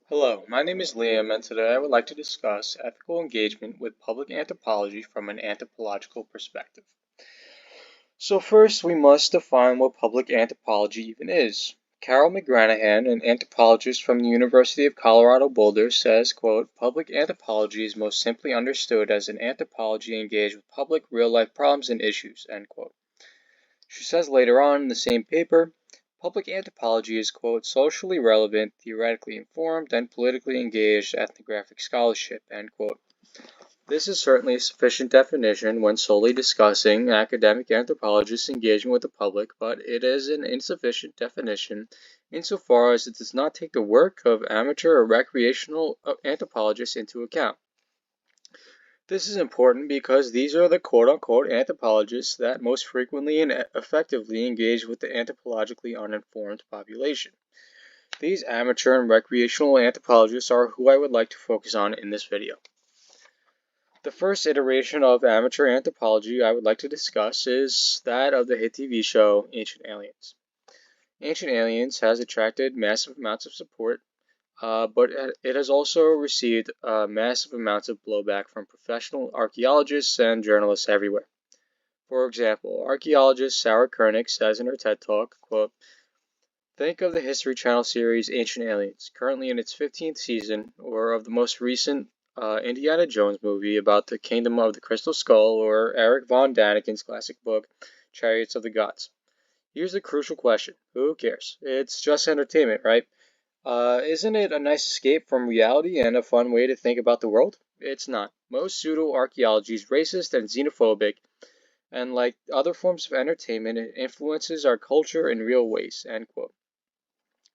Hello, my name is Liam, and today I would like to discuss ethical engagement with public anthropology from an anthropological perspective. So, first, we must define what public anthropology even is. Carol McGranahan, an anthropologist from the University of Colorado Boulder, says, quote, "Public anthropology is most simply understood as an anthropology engaged with public real-life problems and issues," end quote. She says later on in the same paper, public anthropology is, quote, "socially relevant, theoretically informed, and politically engaged ethnographic scholarship," end quote. This is certainly a sufficient definition when solely discussing academic anthropologists' engagement with the public, but it is an insufficient definition insofar as it does not take the work of amateur or recreational anthropologists into account. This is important because these are the quote-unquote anthropologists that most frequently and effectively engage with the anthropologically uninformed population. These amateur and recreational anthropologists are who I would like to focus on in this video. The first iteration of amateur anthropology I would like to discuss is that of the hit TV show Ancient Aliens. Ancient Aliens has attracted massive amounts of support, but it has also received massive amounts of blowback from professional archaeologists and journalists everywhere. For example, archaeologist Sarah Koenig says in her TED Talk, quote, "Think of the History Channel series Ancient Aliens, currently in its 15th season, or of the most recent Indiana Jones movie about the Kingdom of the Crystal Skull, or Eric von Daniken's classic book, Chariots of the Gods. Here's the crucial question. Who cares? It's just entertainment, right? Isn't it a nice escape from reality and a fun way to think about the world? It's not. Most pseudo-archaeology is racist and xenophobic, and like other forms of entertainment, it influences our culture in real ways," end quote.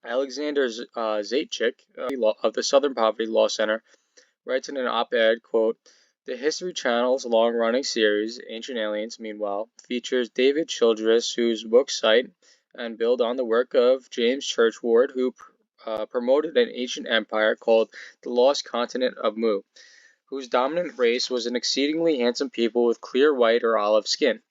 Alexander Zaitchik of the Southern Poverty Law Center writes in an op-ed, quote, "The History Channel's long-running series, Ancient Aliens, meanwhile, features David Childress, whose books cite and build on the work of James Churchward, who promoted an ancient empire called the Lost Continent of Mu, whose dominant race was an exceedingly handsome people with clear white or olive skin.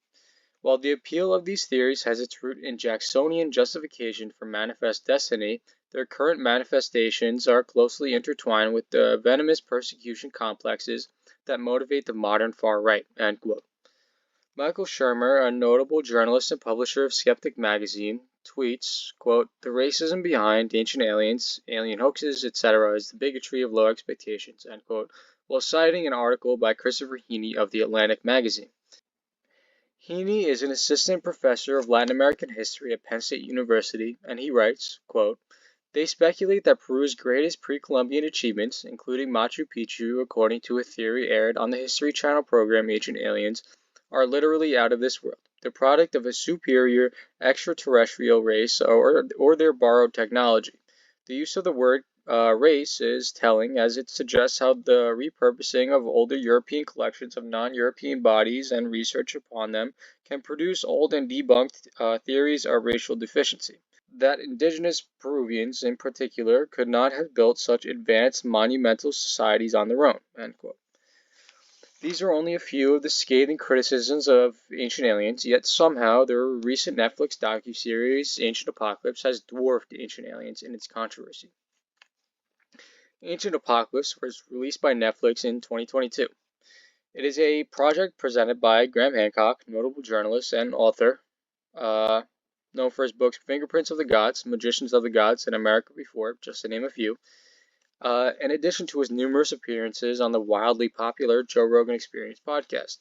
While the appeal of these theories has its root in Jacksonian justification for manifest destiny, their current manifestations are closely intertwined with the venomous persecution complexes that motivate the modern far right," end quote. Michael Shermer, a notable journalist and publisher of Skeptic magazine, tweets, quote, "The racism behind Ancient Aliens, alien hoaxes, etc. is the bigotry of low expectations," end quote, while citing an article by Christopher Heaney of The Atlantic magazine. Heaney is an assistant professor of Latin American history at Penn State University, and he writes, quote, "They speculate that Peru's greatest pre-Columbian achievements, including Machu Picchu, according to a theory aired on the History Channel program Ancient Aliens, are literally out of this world, the product of a superior extraterrestrial race or their borrowed technology. The use of the word race is telling, as it suggests how the repurposing of older European collections of non-European bodies and research upon them can produce old and debunked theories of racial deficiency. That indigenous Peruvians, in particular, could not have built such advanced monumental societies on their own," end quote. These are only a few of the scathing criticisms of Ancient Aliens, yet somehow their recent Netflix docuseries Ancient Apocalypse has dwarfed Ancient Aliens in its controversy. Ancient Apocalypse was released by Netflix in 2022. It is a project presented by Graham Hancock, notable journalist and author, known for his books Fingerprints of the Gods, Magicians of the Gods, and America Before, just to name a few, in addition to his numerous appearances on the wildly popular Joe Rogan Experience podcast.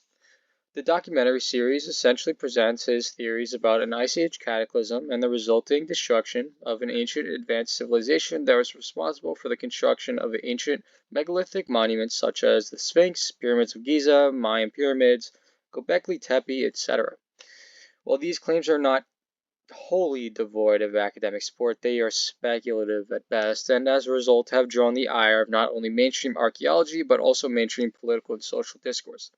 The documentary series essentially presents his theories about an Ice Age cataclysm and the resulting destruction of an ancient advanced civilization that was responsible for the construction of ancient megalithic monuments such as the Sphinx, Pyramids of Giza, Mayan pyramids, Göbekli Tepe, etc. While these claims are not wholly devoid of academic support, they are speculative at best, and as a result have drawn the ire of not only mainstream archaeology, but also mainstream political and social discourse.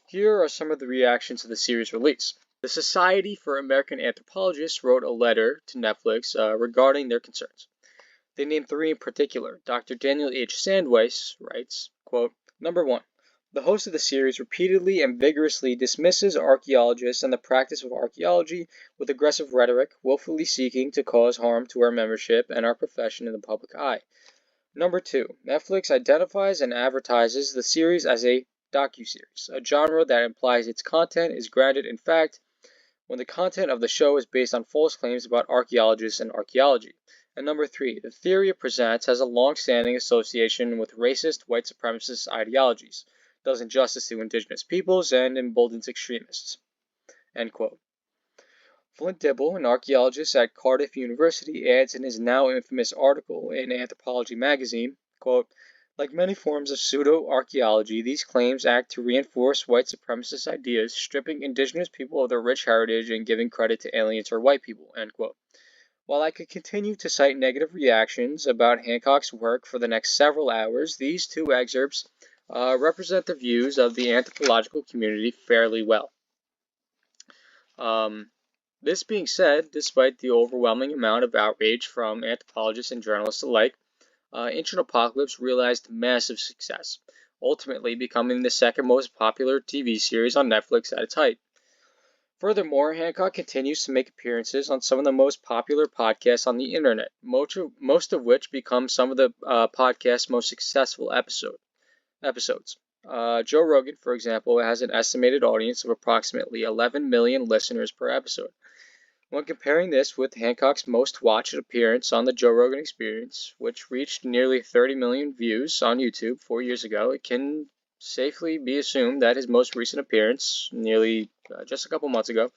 Here are some of the reactions to the series release. The Society for American Anthropologists wrote a letter to Netflix regarding their concerns. They named three in particular. Dr. Daniel H. Sandweiss writes, quote, "Number one, the host of the series repeatedly and vigorously dismisses archaeologists and the practice of archaeology with aggressive rhetoric, willfully seeking to cause harm to our membership and our profession in the public eye. Number 2, Netflix identifies and advertises the series as a docuseries, a genre that implies its content is grounded in fact when the content of the show is based on false claims about archaeologists and archaeology. And number 3, the theory it presents has a long-standing association with racist, white supremacist ideologies, does injustice to indigenous peoples, and emboldens extremists. End quote. Flint Dibble, an archaeologist at Cardiff University, adds in his now infamous article in Anthropology magazine, quote, like many forms of pseudo-archaeology, these claims act to reinforce white supremacist ideas, stripping indigenous people of their rich heritage and giving credit to aliens or white people, end quote. While I could continue to cite negative reactions about Hancock's work for the next several hours, these two excerpts represent the views of the anthropological community fairly well. This being said, despite the overwhelming amount of outrage from anthropologists and journalists alike, Ancient Apocalypse realized massive success, ultimately becoming the second most popular TV series on Netflix at its height. Furthermore, Hancock continues to make appearances on some of the most popular podcasts on the internet, most of which become some of the podcast's most successful episodes. Joe Rogan, for example, has an estimated audience of approximately 11 million listeners per episode. When comparing this with Hancock's most watched appearance on the Joe Rogan Experience, which reached nearly 30 million views on YouTube 4 years ago, it can safely be assumed that his most recent appearance, nearly just a couple months ago,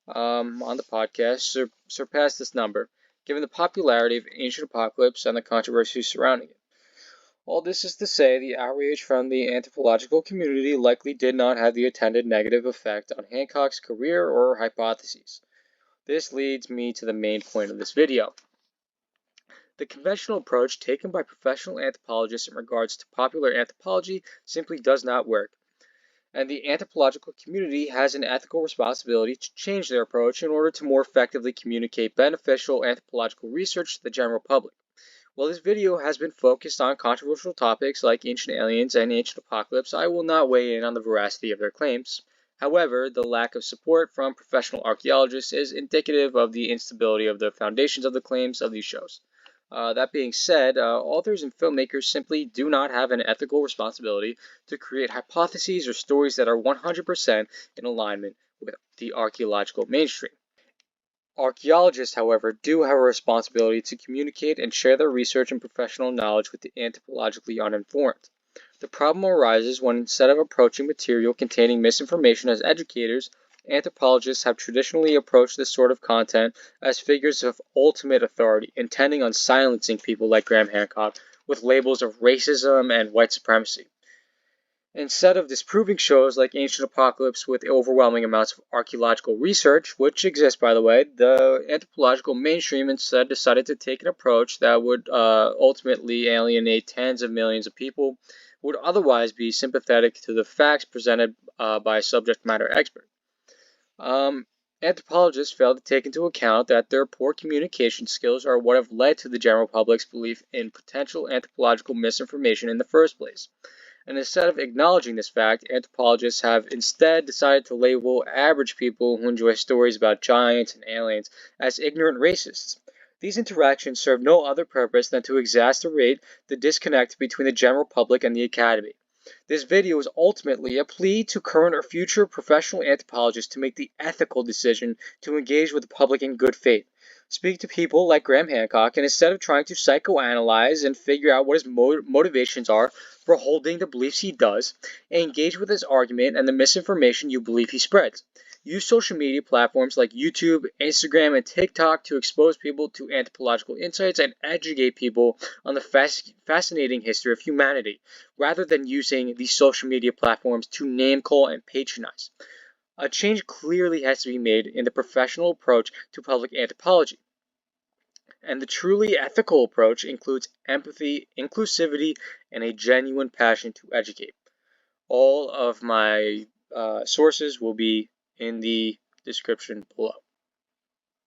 on the podcast surpassed this number, given the popularity of Ancient Apocalypse and the controversy surrounding it. All this is to say, the outrage from the anthropological community likely did not have the attended negative effect on Hancock's career or hypotheses. This leads me to the main point of this video. The conventional approach taken by professional anthropologists in regards to popular anthropology simply does not work, and the anthropological community has an ethical responsibility to change their approach in order to more effectively communicate beneficial anthropological research to the general public. While this video has been focused on controversial topics like ancient aliens and ancient apocalypse, I will not weigh in on the veracity of their claims. However, the lack of support from professional archaeologists is indicative of the instability of the foundations of the claims of these shows. That being said, authors and filmmakers simply do not have an ethical responsibility to create hypotheses or stories that are 100% in alignment with the archaeological mainstream. Archaeologists, however, do have a responsibility to communicate and share their research and professional knowledge with the anthropologically uninformed. The problem arises when instead of approaching material containing misinformation as educators, anthropologists have traditionally approached this sort of content as figures of ultimate authority, intending on silencing people like Graham Hancock with labels of racism and white supremacy. Instead of disproving shows like Ancient Apocalypse with overwhelming amounts of archaeological research, which exists by the way, the anthropological mainstream instead decided to take an approach that would ultimately alienate tens of millions of people who would otherwise be sympathetic to the facts presented by a subject matter expert. Anthropologists fail to take into account that their poor communication skills are what have led to the general public's belief in potential anthropological misinformation in the first place. And instead of acknowledging this fact, anthropologists have instead decided to label average people who enjoy stories about giants and aliens as ignorant racists. These interactions serve no other purpose than to exacerbate the disconnect between the general public and the academy. This video is ultimately a plea to current or future professional anthropologists to make the ethical decision to engage with the public in good faith. Speak to people like Graham Hancock, and instead of trying to psychoanalyze and figure out what his motivations are for holding the beliefs he does, engage with his argument and the misinformation you believe he spreads. Use social media platforms like YouTube, Instagram, and TikTok to expose people to anthropological insights and educate people on the fascinating history of humanity, rather than using these social media platforms to name call and patronize. A change clearly has to be made in the professional approach to public anthropology. And the truly ethical approach includes empathy, inclusivity, and a genuine passion to educate. All of my sources will be in the description below.